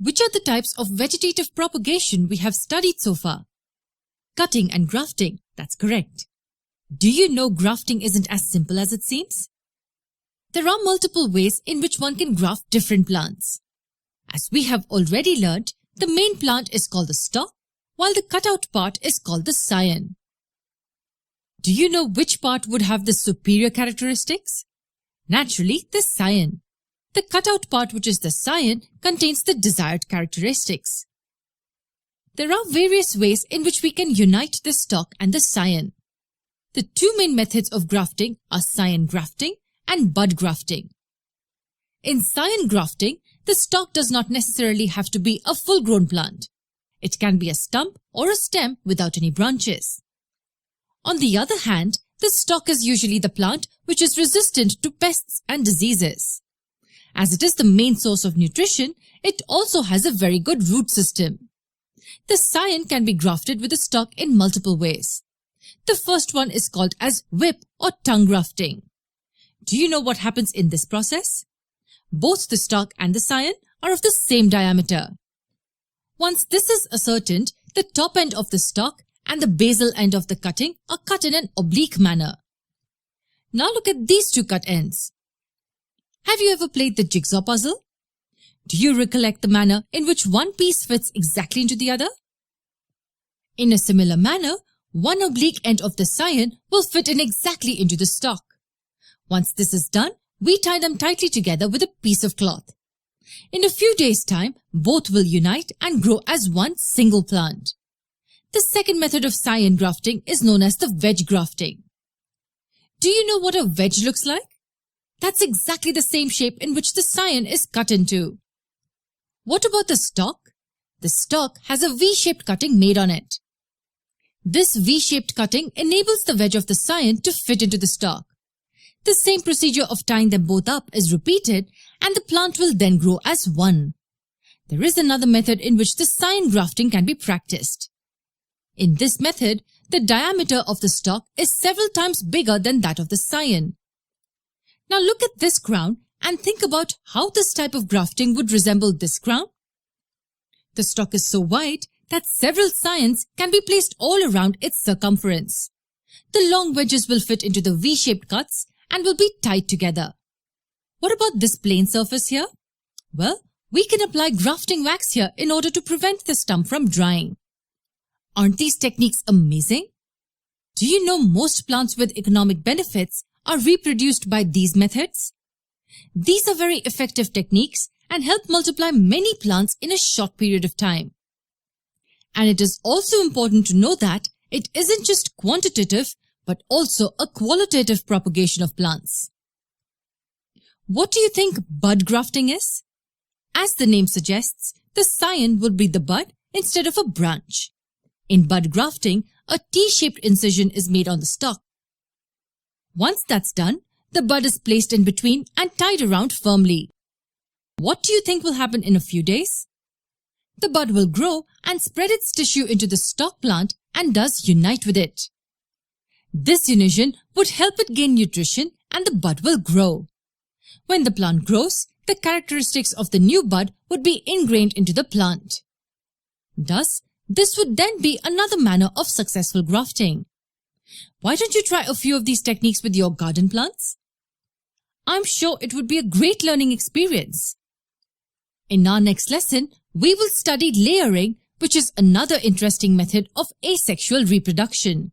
Which are the types of vegetative propagation we have studied so far? Cutting and grafting, that's correct. Do you know grafting isn't as simple as it seems? There are multiple ways in which one can graft different plants. As we have already learned, the main plant is called the stalk, while the cutout part is called the scion. Do you know which part would have the superior characteristics? Naturally, the scion. The cutout part, which is the scion, contains the desired characteristics. There are various ways in which we can unite the stalk and the scion. The two main methods of grafting are scion grafting and bud grafting. In scion grafting, the stalk does not necessarily have to be a full-grown plant. It can be a stump or a stem without any branches. On the other hand, the stalk is usually the plant which is resistant to pests and diseases. As it is the main source of nutrition, it also has a very good root system. The scion can be grafted with the stalk in multiple ways. The first one is called as whip or tongue grafting. Do you know what happens in this process? Both the stalk and the scion are of the same diameter. Once this is ascertained, the top end of the stalk and the basal end of the cutting are cut in an oblique manner. Now look at these two cut ends. Have you ever played the jigsaw puzzle? Do you recollect the manner in which one piece fits exactly into the other? In a similar manner, one oblique end of the scion will fit in exactly into the stalk. Once this is done, we tie them tightly together with a piece of cloth. In a few days' time, both will unite and grow as one single plant. The second method of scion grafting is known as the wedge grafting. Do you know what a wedge looks like? That's exactly the same shape in which the scion is cut into. What about the stalk? The stalk has a V-shaped cutting made on it. This V-shaped cutting enables the wedge of the scion to fit into the stalk. The same procedure of tying them both up is repeated and the plant will then grow as one. There is another method in which the scion grafting can be practiced. In this method, the diameter of the stalk is several times bigger than that of the scion. Now look at this crown and think about how this type of grafting would resemble this crown. The stalk is so wide that several scions can be placed all around its circumference. The long wedges will fit into the V-shaped cuts and will be tied together. What about this plain surface here? Well, we can apply grafting wax here in order to prevent the stump from drying. Aren't these techniques amazing? Do you know most plants with economic benefits are reproduced by these methods? These are very effective techniques and help multiply many plants in a short period of time. And it is also important to know that it isn't just quantitative but also a qualitative propagation of plants. What do you think bud grafting is? As the name suggests, the scion will be the bud instead of a branch. In bud grafting, a T-shaped incision is made on the stalk. Once that's done, the bud is placed in between and tied around firmly. What do you think will happen in a few days? The bud will grow and spread its tissue into the stalk plant and thus unite with it. This unition would help it gain nutrition and the bud will grow. When the plant grows, the characteristics of the new bud would be ingrained into the plant. Thus, this would then be another manner of successful grafting. Why don't you try a few of these techniques with your garden plants? I'm sure it would be a great learning experience. In our next lesson, we will study layering, which is another interesting method of asexual reproduction.